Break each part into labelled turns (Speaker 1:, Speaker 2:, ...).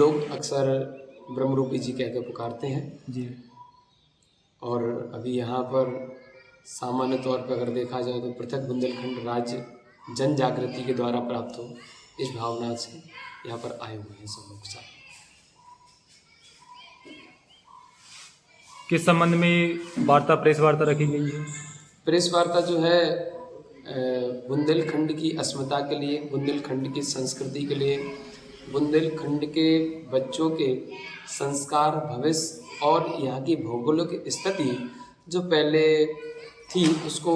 Speaker 1: लोग अक्सर ब्रह्मरूपी जी कह के पुकारते हैं।
Speaker 2: जी।
Speaker 1: और अभी यहाँ पर सामान्य तौर पर अगर देखा जाए तो पृथक बुंदेलखंड राज्य जन जागृति के द्वारा प्राप्त हो, इस भावना से यहाँ पर आए हुए हैं सब लोग साथ।
Speaker 2: किस संबंध में वार्ता, प्रेस वार्ता रखी गई है?
Speaker 1: प्रेस वार्ता जो है बुंदेलखंड की अस्मिता के लिए, बुंदेलखंड की संस्कृति के लिए, बुंदेलखंड के बच्चों के संस्कार, भविष्य और यहाँ की भौगोलिक स्थिति जो पहले थी उसको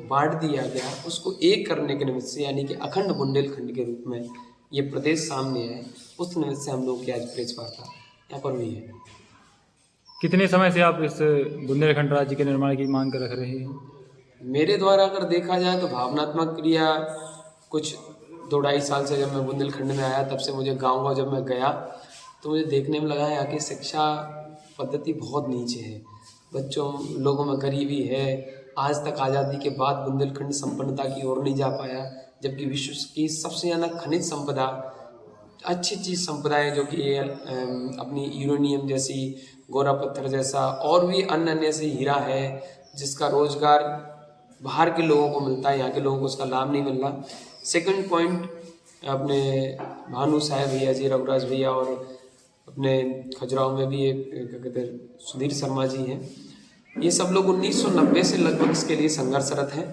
Speaker 1: बांट दिया गया, उसको एक करने के निमित्त से, यानी कि अखंड बुंदेलखंड के रूप में ये प्रदेश सामने है, उस निमित्त से हम लोग की आज प्रेस वार्ता यहाँ पर हुई है।
Speaker 2: कितने समय से आप इस बुंदेलखंड राज्य के निर्माण की मांग कर रख रहे हैं?
Speaker 1: मेरे द्वारा अगर देखा जाए तो भावनात्मक क्रिया कुछ 2-2.5 साल से, जब मैं बुंदेलखंड में आया तब से मुझे गाँव जब मैं गया तो मुझे देखने में लगा यहाँ की शिक्षा पद्धति बहुत नीचे है, बच्चों लोगों में गरीबी है। आज तक आज़ादी के बाद बुंदेलखंड संपन्नता की ओर नहीं जा पाया, जबकि विश्व की सबसे ज़्यादा खनिज संपदा, अच्छी चीज़ संपदाएँ जो कि अपनी यूरेनियम जैसी, गोरा पत्थर जैसा और भी अन्य अन्य से हीरा है जिसका रोजगार बाहर के लोगों को मिलता है, यहाँ के लोगों को उसका लाभ नहीं मिल रहा। सेकंड पॉइंट, अपने भानु साहब भैया जी, रघुराज भैया और अपने खजुराहो में भी एक क्या कहते हैं सुधीर शर्मा जी हैं, ये सब लोग 1990 से लगभग इसके लिए संघर्षरत हैं।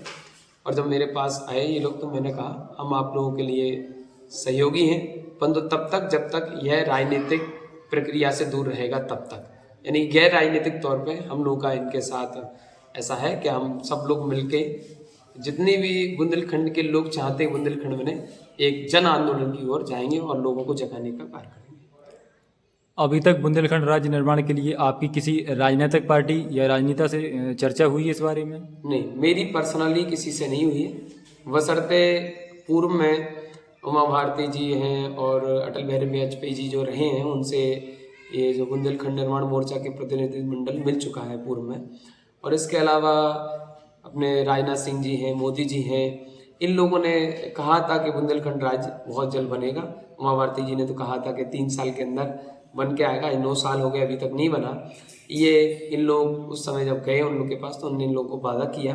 Speaker 1: और जब मेरे पास आए ये लोग तो मैंने कहा हम आप लोगों के लिए सहयोगी हैं, परंतु तब तक जब तक यह राजनीतिक प्रक्रिया से दूर रहेगा तब तक, यानी गैर राजनीतिक तौर पे हम लोगों का इनके साथ ऐसा है कि हम सब लोग मिलके जितने भी बुंदेलखंड के लोग चाहते हैं बुंदेलखंड में एक जन आंदोलन की ओर जाएंगे और लोगों को जगाने का कार्य करेंगे।
Speaker 2: अभी तक बुंदेलखंड राज्य निर्माण के लिए आपकी किसी राजनीतिक पार्टी या राजनेता से चर्चा हुई है इस बारे में?
Speaker 1: नहीं, मेरी पर्सनली किसी से नहीं हुई है, बशर्ते पूर्व में उमा भारती जी हैं और अटल बिहारी वाजपेयी जी जो रहे हैं उनसे ये जो बुंदेलखंड निर्माण मोर्चा के प्रतिनिधिमंडल मिल चुका है पूर्व में। और इसके अलावा अपने राजनाथ सिंह जी हैं, मोदी जी हैं, इन लोगों ने कहा था कि बुंदेलखंड राज्य बहुत जल्द बनेगा। उमा भारती जी ने तो कहा था कि 3 साल के अंदर बन के आएगा, 9 साल हो गए अभी तक नहीं बना। ये इन लोग उस समय जब गए उन लोग के पास तो उन्होंने इन लोगों को वादा किया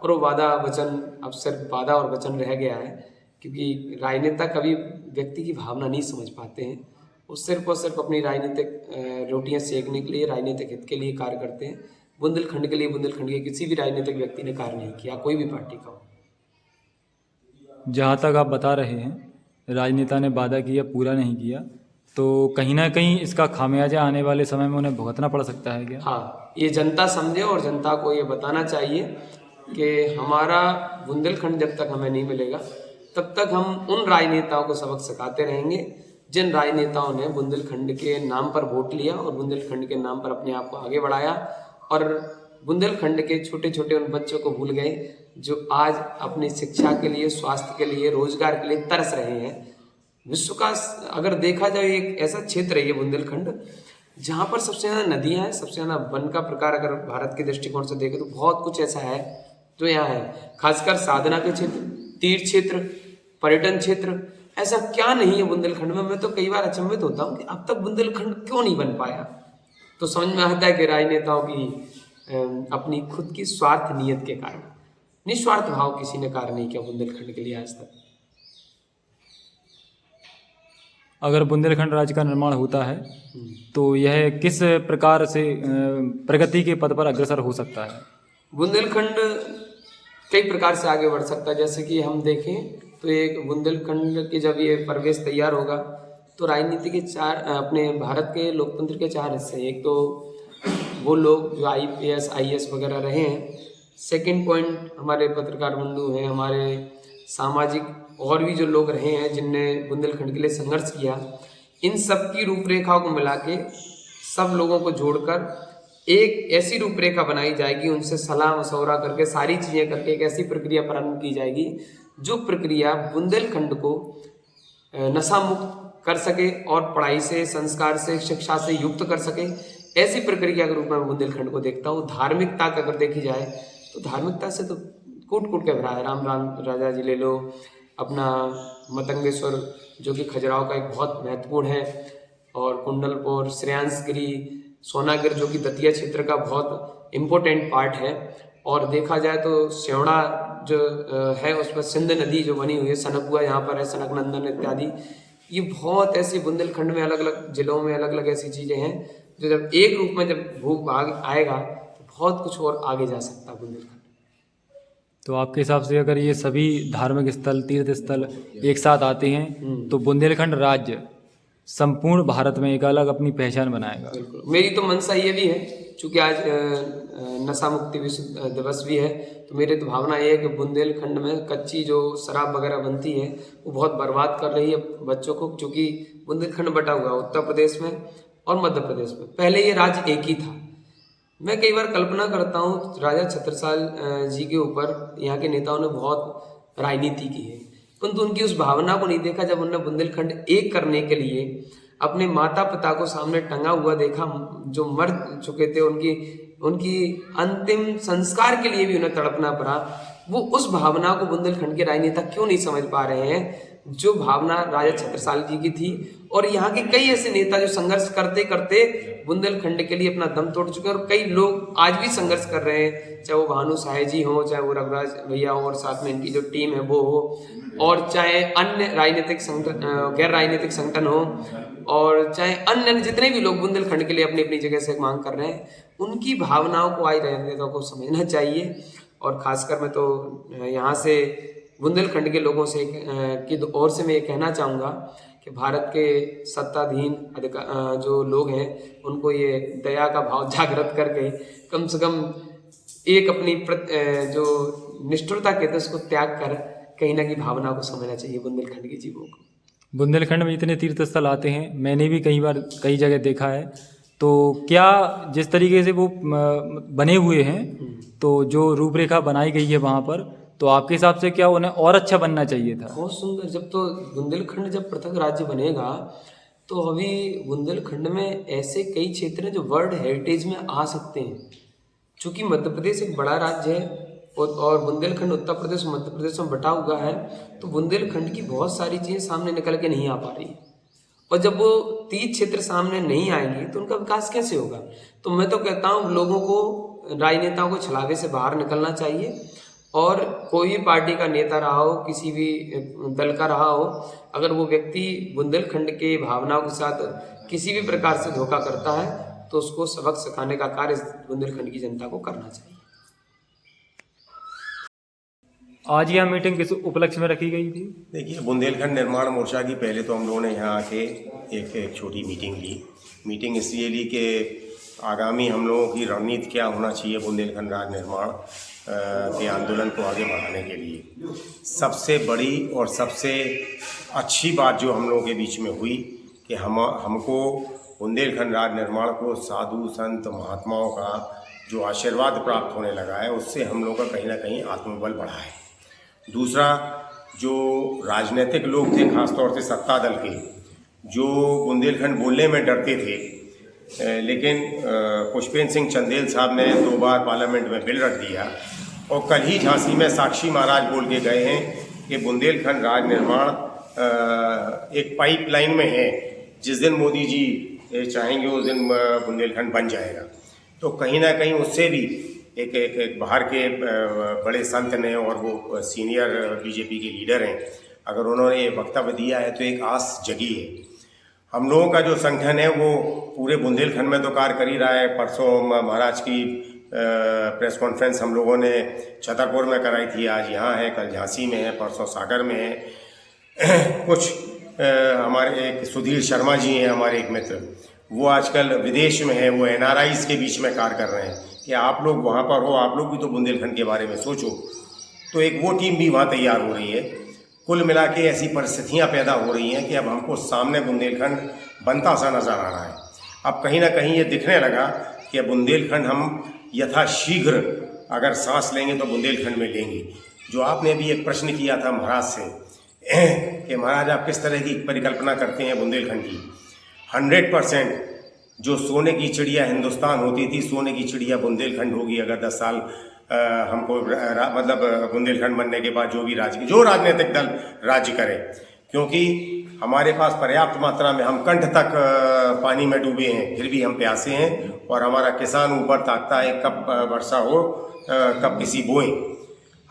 Speaker 1: और वो वादा वचन अब सिर्फ वादा और वचन रह गया है, क्योंकि राजनेता कभी व्यक्ति की भावना नहीं समझ पाते हैं, वो सिर्फ और सिर्फ अपनी राजनीतिक रोटियां सेकने के लिए, राजनीतिक हित के लिए कार्य करते हैं। बुंदेलखंड के लिए बुंदेलखंड के किसी भी राजनीतिक व्यक्ति ने कार्य नहीं किया, कोई भी पार्टी का हो।
Speaker 2: जहाँ तक आप बता रहे हैं राजनेता ने वादा किया, पूरा नहीं किया, तो कहीं ना कहीं इसका खामियाजा आने वाले समय में उन्हें भुगतना पड़ सकता है क्या?
Speaker 1: हाँ, ये जनता समझे और जनता को ये बताना चाहिए कि हमारा बुंदेलखंड जब तक हमें नहीं मिलेगा तब तक हम उन राजनेताओं को सबक सिखाते रहेंगे जिन राजनेताओं ने बुंदेलखंड के नाम पर वोट लिया और बुंदेलखंड के नाम पर अपने आप को आगे बढ़ाया और बुंदेलखंड के छोटे छोटे उन बच्चों को भूल गए जो आज अपनी शिक्षा के लिए, स्वास्थ्य के लिए, रोजगार के लिए तरस रहे हैं। विश्व का अगर देखा जाए एक ऐसा क्षेत्र है ये बुंदेलखंड जहाँ पर सबसे ज़्यादा नदियाँ हैं, सबसे ज़्यादा वन का प्रकार अगर भारत के दृष्टिकोण से देखें तो बहुत कुछ ऐसा है जो यहाँ है, खासकर साधना के क्षेत्र, तीर्थ क्षेत्र, पर्यटन क्षेत्र, ऐसा क्या नहीं है बुंदेलखंड में। मैं तो कई बार अचंभित होता हूँ कि अब तक बुंदेलखंड क्यों नहीं बन पाया। तो समझ में आता है कि राजनेताओं की अपनी खुद की स्वार्थ नियत के कारण, निस्वार्थ भाव किसी ने कार्य नहीं किया बुंदेलखंड के लिए आज तक।
Speaker 2: अगर बुंदेलखंड राज्य का निर्माण होता है तो यह किस प्रकार से प्रगति के पद पर अग्रसर हो सकता है?
Speaker 1: बुंदेलखंड कई प्रकार से आगे बढ़ सकता है। जैसे कि हम देखें तो एक बुंदेलखंड के जब ये प्रवेश तैयार होगा तो राजनीति के अपने भारत के लोकतंत्र के 4 हिस्से हैं। एक तो वो लोग जो IPS IAS वगैरह रहे हैं, सेकंड पॉइंट हमारे पत्रकार बंधु हैं, हमारे सामाजिक और भी जो लोग रहे हैं जिनने बुंदेलखंड के लिए संघर्ष किया, इन सब की रूपरेखा को मिला के सब लोगों को जोड़कर एक ऐसी रूपरेखा बनाई जाएगी, उनसे सलाह मशवरा करके सारी चीज़ें करके एक ऐसी प्रक्रिया प्रारंभ की जाएगी जो प्रक्रिया बुंदेलखंड को नशा मुक्त कर सके और पढ़ाई से, संस्कार से, शिक्षा से युक्त कर सके। ऐसी प्रक्रिया के रूप में बुंदेलखंड को देखता हूँ। धार्मिकता का अगर देखी जाए तो धार्मिकता से तो कूट कूट के भरा है। राम राजा जी ले लो, अपना मतंगेश्वर जो कि खजुराहो का एक बहुत महत्वपूर्ण है, और कुंडलपुर, श्रेयांसगिरी, सोनागिर जो कि दतिया क्षेत्र का बहुत इम्पोर्टेंट पार्ट है। और देखा जाए तो स्योड़ा जो है उस पर सिंध नदी जो बनी हुई है, सनकुआ यहाँ पर है, सनकनंदन इत्यादि, ये बहुत ऐसी बुंदेलखंड में अलग अलग जिलों में अलग अलग ऐसी चीज़ें हैं जो जब एक रूप में जब भूभाग आएगा तो बहुत कुछ और आगे जा सकता है बुंदेलखंड।
Speaker 2: तो आपके हिसाब से अगर ये सभी धार्मिक स्थल, तीर्थ स्थल एक साथ आते हैं तो बुंदेलखंड राज्य संपूर्ण भारत में एक अलग अपनी पहचान बनाएगा।
Speaker 1: बिल्कुल, मेरी तो मंशा ये भी है, चूंकि आज नशा मुक्ति विश्व दिवस भी है, तो मेरी तो भावना ये है कि बुंदेलखंड में कच्ची जो शराब वगैरह बनती है वो बहुत बर्बाद कर रही है बच्चों को, क्योंकि बुंदेलखंड बटा हुआ है उत्तर प्रदेश में और मध्य प्रदेश में। पहले ये राज्य एक ही था। मैं कई बार कल्पना करता हूँ राजा छत्रसाल जी के ऊपर यहाँ के नेताओं ने बहुत राजनीति की है, परंतु उनकी उस भावना को नहीं देखा जब उन्होंने बुंदेलखंड एक करने के लिए अपने माता पिता को सामने टंगा हुआ देखा, जो मर चुके थे, उनकी अंतिम संस्कार के लिए भी उन्हें तड़पना पड़ा। वो उस भावना को बुंदेलखंड के राजनेता क्यों नहीं समझ पा रहे हैं, जो भावना राजा छत्रसाल जी की थी। और यहाँ के कई ऐसे नेता जो संघर्ष करते करते बुंदेलखंड के लिए अपना दम तोड़ चुके हैं, और कई लोग आज भी संघर्ष कर रहे हैं, चाहे वो भानु साय जी हो, चाहे वो रघुराज भैया हो, और साथ में इनकी जो टीम है वो हो, और चाहे अन्य राजनीतिक संगठन, गैर राजनीतिक संगठन हो, और चाहे अन्य जितने भी लोग बुंदेलखंड के लिए अपनी अपनी जगह से मांग कर रहे हैं, उनकी भावनाओं को आज राजनेताओं को समझना चाहिए। और खासकर मैं तो यहाँ से बुंदेलखंड के लोगों से की ओर से मैं ये कहना चाहूँगा कि भारत के सत्ताधीन जो लोग हैं उनको ये दया का भाव जागृत करके कम से कम एक अपनी जो निष्ठुरता कहते हैं उसको त्याग कर कहीं ना कहीं भावना को समझना चाहिए बुंदेलखंड के जीवों को।
Speaker 2: बुंदेलखंड में इतने तीर्थ स्थल आते हैं, मैंने भी कई बार कई जगह देखा है, तो क्या जिस तरीके से वो बने हुए हैं, तो जो रूपरेखा बनाई गई है वहाँ पर, तो आपके हिसाब से क्या उन्हें और अच्छा बनना चाहिए था?
Speaker 1: बहुत सुंदर। जब तो बुंदेलखंड जब पृथक राज्य बनेगा तो अभी बुंदेलखंड में ऐसे कई क्षेत्र हैं जो वर्ल्ड हेरिटेज में आ सकते हैं। चूँकि मध्य प्रदेश एक बड़ा राज्य है और बुंदेलखंड उत्तर प्रदेश मध्य प्रदेश में बटा हुआ है, तो बुंदेलखंड की बहुत सारी चीज़ें सामने निकल के नहीं आ पा रही, और जब वो 30 क्षेत्र सामने नहीं आएंगे तो उनका विकास कैसे होगा। तो मैं तो कहता हूँ लोगों को, राजनेताओं को छलावे से बाहर निकलना चाहिए, और कोई भी पार्टी का नेता रहा हो, किसी भी दल का रहा हो, अगर वो व्यक्ति बुंदेलखंड के भावनाओं के साथ किसी भी प्रकार से धोखा करता है तो उसको सबक सिखाने का कार्य बुंदेलखंड की जनता को करना चाहिए।
Speaker 2: आज यह मीटिंग किस उपलक्ष्य में रखी गई थी?
Speaker 3: देखिए, बुंदेलखंड निर्माण मोर्चा की पहले तो हम लोगों ने यहाँ आके एक छोटी मीटिंग ली। मीटिंग इसलिए ली कि आगामी हम लोगों की रणनीति क्या होना चाहिए बुंदेलखंड राज्य निर्माण के आंदोलन को आगे बढ़ाने के लिए। सबसे बड़ी और सबसे अच्छी बात जो हम लोगों के बीच में हुई कि हमको बुंदेलखंड राज्य निर्माण को साधु संत महात्माओं का जो आशीर्वाद प्राप्त होने लगा है, उससे हम लोगों का कहीं ना कहीं आत्मबल बढ़ा है। दूसरा, जो राजनीतिक लोग थे, खासतौर से सत्ता दल के, जो बुंदेलखंड बोलने में डरते थे, लेकिन पुष्पेंद्र सिंह चंदेल साहब ने 2 बार पार्लियामेंट में बिल रख दिया, और कल ही झांसी में साक्षी महाराज बोल के गए हैं कि बुंदेलखंड राज्य निर्माण एक पाइपलाइन में है, जिस दिन मोदी जी चाहेंगे उस दिन बुंदेलखंड बन जाएगा। तो कहीं ना कहीं उससे भी एक बाहर के बड़े संत ने, और वो सीनियर बीजेपी के लीडर हैं, अगर उन्होंने ये वक्तव्य दिया है तो एक आस जगी है। हम लोगों का जो संगठन है वो पूरे बुंदेलखंड में तो कार्य कर ही रहा है। परसों महाराज की प्रेस कॉन्फ्रेंस हम लोगों ने छतरपुर में कराई थी, आज यहाँ है, कल झांसी में है, परसों सागर में है। कुछ हमारे एक सुधीर शर्मा जी हैं, हमारे एक मित्र, वो आजकल विदेश में है, वो NRIs के बीच में कार्य कर रहे हैं कि आप लोग वहाँ पर हो, आप लोग भी तो बुंदेलखंड के बारे में सोचो। तो एक वो टीम भी वहाँ तैयार हो रही है। कुल मिला के ऐसी परिस्थितियाँ पैदा हो रही हैं कि अब हमको सामने बुंदेलखंड बनता सा नज़र आ रहा है। अब कहीं ना कहीं ये दिखने लगा कि बुंदेलखंड हम यथाशीघ्र अगर सांस लेंगे तो बुंदेलखंड में लेंगे। जो आपने भी एक प्रश्न किया था महाराज से कि महाराज आप किस तरह की परिकल्पना करते हैं बुंदेलखंड की, 100% जो सोने की चिड़िया हिंदुस्तान होती थी, सोने की चिड़िया बुंदेलखंड होगी अगर 10 साल हमको मतलब बुंदेलखंड बनने के बाद जो भी जो राजनीतिक दल राज्य करे। क्योंकि हमारे पास पर्याप्त मात्रा में, हम कंठ तक पानी में डूबे हैं, फिर भी हम प्यासे हैं। और हमारा किसान ऊपर ताकता है कब वर्षा हो, कब किसी बोए।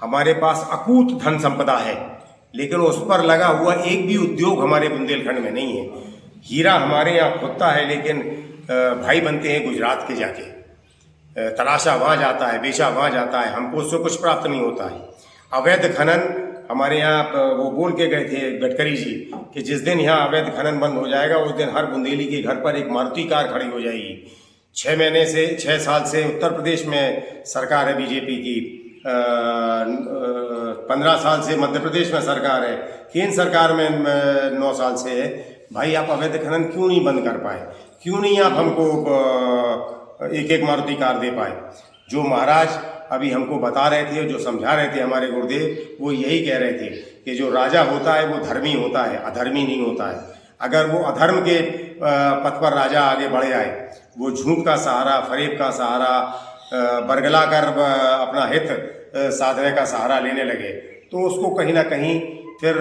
Speaker 3: हमारे पास अकूत धन संपदा है, लेकिन उस पर लगा हुआ एक भी उद्योग हमारे बुंदेलखंड में नहीं है। हीरा हमारे यहाँ खुदता है, लेकिन भाई बनते हैं गुजरात के जाके, तराशा वहाँ जाता है, बेचा वहाँ जाता है, हमको उससे कुछ प्राप्त नहीं होता है। अवैध खनन हमारे यहाँ वो बोल के गए थे गडकरी जी कि जिस दिन यहाँ अवैध खनन बंद हो जाएगा उस दिन हर बुंदेली के घर पर एक मारुति कार खड़ी हो जाएगी। 6 साल से उत्तर प्रदेश में सरकार है बीजेपी की, 15 साल से मध्य प्रदेश में सरकार है, केंद्र सरकार में 9 साल से है। भाई आप अवैध खनन क्यों नहीं बंद कर पाए? क्यों नहीं आप हमको एक मारुति कार दे पाए? जो महाराज अभी हमको बता रहे थे, जो समझा रहे थे हमारे गुरुदेव, वो यही कह रहे थे कि जो राजा होता है वो धर्मी होता है, अधर्मी नहीं होता है। अगर वो अधर्म के पथ पर राजा आगे बढ़ जाए, वो झूठ का सहारा, फरेब का सहारा, बरगला कर अपना हित साधने का सहारा लेने लगे, तो उसको कहीं ना कहीं फिर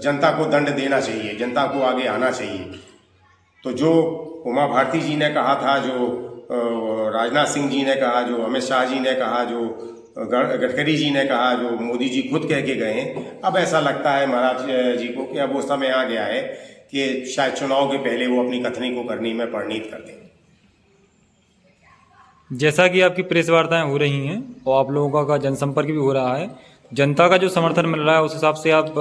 Speaker 3: जनता को दंड देना चाहिए, जनता को आगे आना चाहिए। तो जो उमा भारती जी ने कहा था, जो राजनाथ सिंह जी ने कहा, जो अमित शाह जी ने कहा, जो गडकरी जी ने कहा, जो मोदी जी खुद कह के गए हैं, अब ऐसा लगता है महाराज जी को कि अब वो समय आ गया है कि शायद चुनाव के पहले वो अपनी कथनी को करनी में परिणीत कर दें।
Speaker 2: जैसा कि आपकी प्रेस वार्ताएं हो रही हैं और आप लोगों का जनसंपर्क भी हो रहा है, जनता का जो समर्थन मिल रहा है उस हिसाब से आप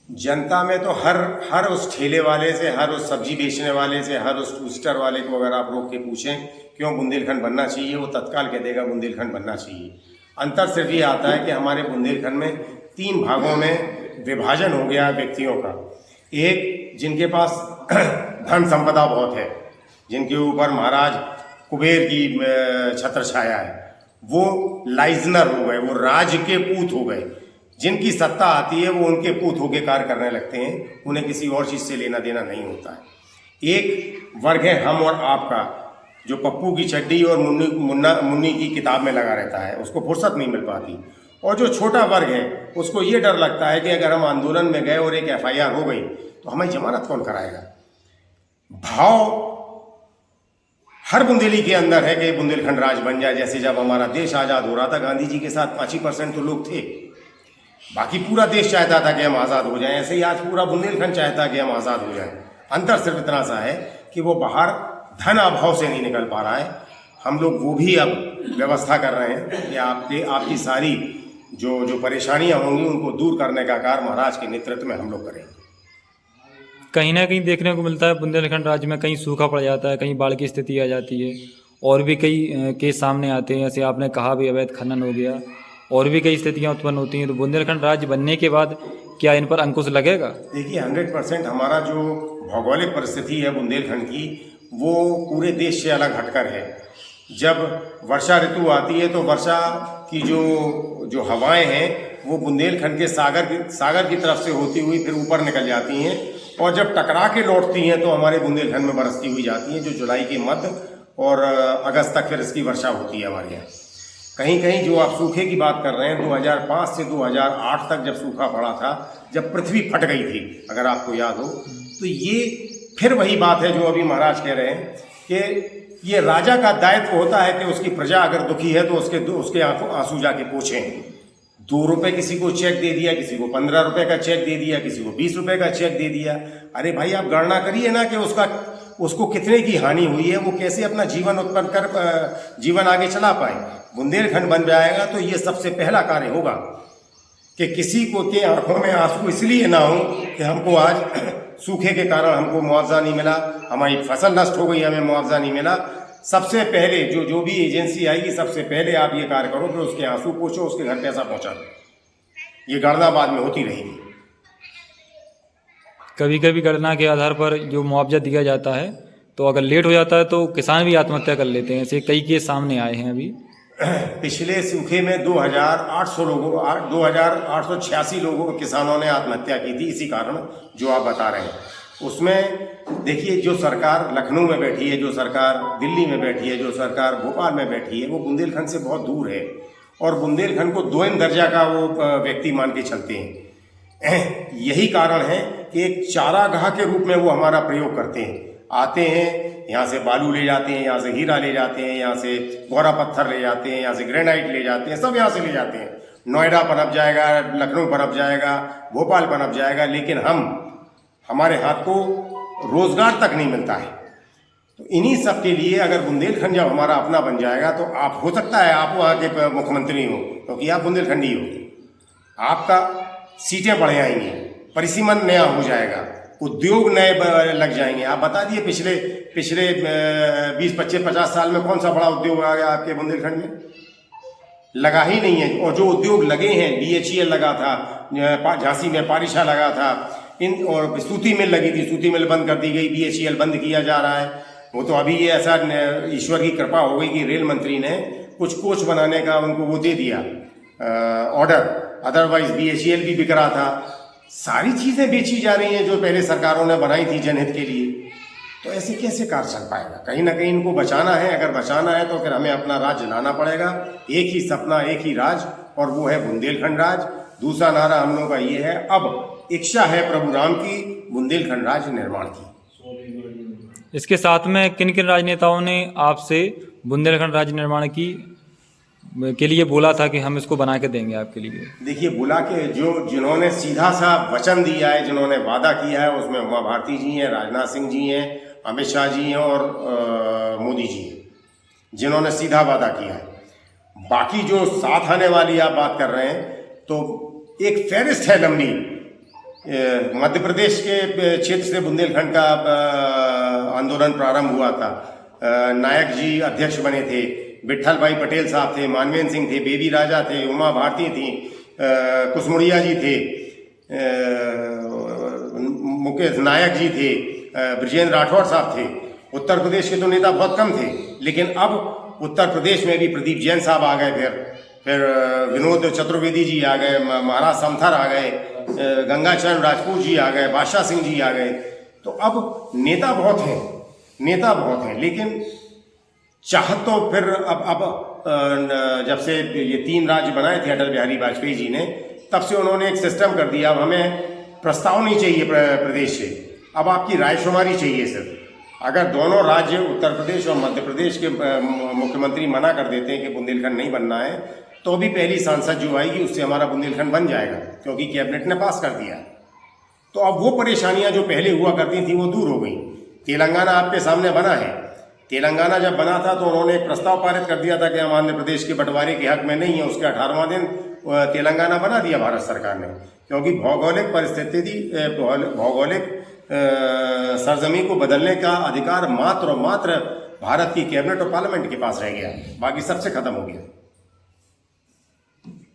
Speaker 3: जनता में तो हर उस ठेले वाले से, हर उस सब्जी बेचने वाले से, हर उस टूस्टर वाले को अगर आप रोक के पूछें क्यों बुंदेलखंड बनना चाहिए, वो तत्काल कह देगा बुंदेलखंड बनना चाहिए। अंतर सिर्फ ये आता है कि हमारे बुंदेलखंड में 3 भागों में विभाजन हो गया व्यक्तियों का। एक जिनके पास धन संपदा बहुत है, जिनके ऊपर महाराज कुबेर की छत्र छाया है, वो लाइजनर हो गए, वो राज के पूत हो गए। जिनकी सत्ता आती है वो उनके पूत होके कार्य करने लगते हैं, उन्हें किसी और चीज़ से लेना देना नहीं होता है। एक वर्ग है हम और आपका, जो पप्पू की चड्डी और मुन्नी की किताब में लगा रहता है, उसको फुर्सत नहीं मिल पाती। और जो छोटा वर्ग है उसको ये डर लगता है कि अगर हम आंदोलन में गए और एक FIR हो गई तो हमें जमानत कौन कराएगा। भाव हर बुंदेली के अंदर है कि बुंदेलखंड राज बन जाए। जैसे जब हमारा देश आज़ाद हो रहा था, गांधी जी के साथ 5% तो लोग थे, बाकी पूरा देश चाहता था कि हम आज़ाद हो जाएं। ऐसे ही आज पूरा बुंदेलखंड चाहता है कि हम आज़ाद हो जाएं। अंतर सिर्फ इतना सा है कि वो बाहर धन अभाव से नहीं निकल पा रहा है। हम लोग वो भी अब व्यवस्था कर रहे हैं कि आपकी सारी जो परेशानियां होंगी उनको दूर करने का कार्य महाराज के नेतृत्व में हम लोग करेंगे।
Speaker 2: कहीं ना कहीं देखने को मिलता है बुंदेलखंड राज्य में कहीं सूखा पड़ जाता है, कहीं बाढ़ की स्थिति आ जाती है, और भी कई केस सामने आते हैं। जैसे आपने कहा भी अवैध खनन हो गया, और भी कई स्थितियां उत्पन्न होती हैं। तो बुंदेलखंड राज्य बनने के बाद क्या इन पर अंकुश लगेगा?
Speaker 3: देखिए 100% हमारा जो भौगोलिक परिस्थिति है बुंदेलखंड की, वो पूरे देश से अलग हटकर है। जब वर्षा ऋतु आती है तो वर्षा की जो हवाएं हैं वो बुंदेलखंड के सागर की तरफ से होती हुई फिर ऊपर निकल जाती हैं, और जब टकरा के लौटती हैं तो हमारे बुंदेलखंड में बरसती हुई जाती हैं, जो जुलाई के मध्य और अगस्त तक फिर इसकी वर्षा होती है हमारे यहाँ। कहीं कहीं जो आप सूखे की बात कर रहे हैं, 2005 से 2008 तक जब सूखा पड़ा था, जब पृथ्वी फट गई थी, अगर आपको याद हो, तो ये फिर वही बात है जो अभी महाराज कह रहे हैं कि ये राजा का दायित्व होता है कि उसकी प्रजा अगर दुखी है तो उसके आंसू जाके पोंछें। 2 रुपये किसी को चेक दे दिया, किसी को 15 रुपये का चेक दे दिया, किसी को 20 रुपये का चेक दे दिया। अरे भाई आप गणना करिए ना कि उसको कितने की हानि हुई है, वो कैसे अपना जीवन उत्पन्न कर जीवन आगे चला पाए। बुंदेलखंड बन जाएगा तो ये सबसे पहला कार्य होगा कि किसी को के आंखों में आंसू इसलिए ना हो कि हमको आज सूखे के कारण हमको मुआवजा नहीं मिला, हमारी फसल नष्ट हो गई, हमें मुआवजा नहीं मिला। सबसे पहले जो भी एजेंसी आएगी, सबसे पहले आप ये कार्य करो कि उसके आंसू पोंछो, उसके घर पैसा पहुंचा दो। ये गणना बाद में होती रहेगी।
Speaker 2: कभी कभी गणना के आधार पर जो मुआवजा दिया जाता है, तो अगर लेट हो जाता है तो किसान भी आत्महत्या कर लेते हैं। ऐसे कई केस सामने आए हैं अभी।
Speaker 3: पिछले सूखे में 2886 लोगों किसानों ने आत्महत्या की थी, इसी कारण जो आप बता रहे हैं। उसमें देखिए, जो सरकार लखनऊ में बैठी है, जो सरकार दिल्ली में बैठी है, जो सरकार भोपाल में बैठी है, वो बुंदेलखंड से बहुत दूर है और बुंदेलखंड को 2 दर्जा का वो व्यक्ति मान के चलते हैं। यही कारण है कि एक चारागाह के रूप में वो हमारा प्रयोग करते हैं। आते हैं, यहाँ से बालू ले जाते हैं, यहाँ से हीरा ले जाते हैं, यहाँ से गोरा पत्थर ले जाते हैं, यहाँ से ग्रेनाइट ले जाते हैं, सब यहाँ से ले जाते हैं। नोएडा पनप जाएगा, लखनऊ पनप जाएगा, भोपाल पनप जाएगा, लेकिन हमारे हाथ को रोजगार तक नहीं मिलता है। तो इन्हीं सब के लिए अगर बुंदेलखंड जब हमारा अपना बन जाएगा तो आप, हो सकता है आप वहाँ के मुख्यमंत्री हो क्योंकि आप बुंदेलखंडी हो, आपका सीटें बढ़ जाएंगी, परिसीमन नया हो जाएगा, उद्योग नए लग जाएंगे। आप बता दिए पिछले 20-25-50 साल में कौन सा बड़ा उद्योग आ गया आपके बुंदेलखंड में? लगा ही नहीं है। और जो उद्योग लगे हैं, BHEL लगा था, झांसी में पारिशा लगा था, और सूती मिल लगी थी, सूती मिल बंद कर दी गई, BHEL बंद किया जा रहा है। वो तो अभी ये ऐसा ईश्वर की कृपा हो गई कि रेल मंत्री ने कुछ कोच बनाने का उनको वो दे दिया ऑर्डर, अदरवाइज BHEL भी बिक रहा था। सारी चीज़ें बेची जा रही हैं जो पहले सरकारों ने बनाई थी जनहित के लिए। तो ऐसे कैसे कार्य चल पाएगा? कहीं ना कहीं इनको बचाना है। अगर बचाना है तो फिर हमें अपना राज्य लाना पड़ेगा। एक ही सपना, एक ही राज, और वो है बुंदेलखंड राज। दूसरा नारा हम लोगों का ये है, अब इच्छा है प्रभु राम की, बुंदेलखंड राज्य निर्माण की।
Speaker 2: इसके साथ में किन किन राजनेताओं ने आपसे बुंदेलखंड राज्य निर्माण के लिए बोला था कि हम इसको बना के देंगे आपके लिए?
Speaker 3: देखिए, बुला के जिन्होंने सीधा सा वचन दिया है, जिन्होंने वादा किया है, उसमें उमा भारती जी हैं, राजनाथ सिंह जी हैं, अमित शाह जी हैं और मोदी जी हैं, जिन्होंने सीधा वादा किया है। बाकी जो साथ आने वाली आप बात कर रहे हैं, तो एक फहरिस्त है लंबी। मध्य प्रदेश के क्षेत्र से बुंदेलखंड का आंदोलन प्रारंभ हुआ था। नायक जी अध्यक्ष बने थे, विट्ठल भाई पटेल साहब थे, मानवेंद्र सिंह थे, बेबी राजा थे, उमा भारती थी, कुसमुड़िया जी थे, मुकेश नायक जी थे, ब्रजेंद्र राठौड़ साहब थे। उत्तर प्रदेश के तो नेता बहुत कम थे, लेकिन अब उत्तर प्रदेश में भी प्रदीप जैन साहब आ गए, फिर विनोद चतुर्वेदी जी आ गए, महाराज समथर आ गए, गंगाचरण राजपूत जी आ गए, बादशाह सिंह जी आ गए। तो अब नेता बहुत हैं, लेकिन चाह तो फिर अब जब से ये 3 राज्य बनाए थे अटल बिहारी वाजपेयी जी ने, तब से उन्होंने एक सिस्टम कर दिया। अब हमें प्रस्ताव नहीं चाहिए प्रदेश से, अब आपकी रायशुमारी चाहिए सिर्फ। अगर दोनों राज्य उत्तर प्रदेश और मध्य प्रदेश के मुख्यमंत्री मना कर देते हैं कि बुंदेलखंड नहीं बनना है, तो भी पहली सांसद जो आएगी उससे हमारा बुंदेलखंड बन जाएगा, क्योंकि कैबिनेट ने पास कर दिया। तो अब वो परेशानियां जो पहले हुआ करती थी वो दूर हो गई। तेलंगाना आपके सामने बना है। तेलंगाना जब बना था तो उन्होंने एक प्रस्ताव पारित कर दिया था कि हम आंध्र प्रदेश के बंटवारे के हक में नहीं है। उसके 18वां दिन तेलंगाना बना दिया भारत सरकार ने, क्योंकि भौगोलिक परिस्थिति थी, भौगोलिक सरजमी को बदलने का अधिकार मात्र और मात्र भारत की कैबिनेट और पार्लियामेंट के पास रह गया, बाकी सबसे खत्म हो गया।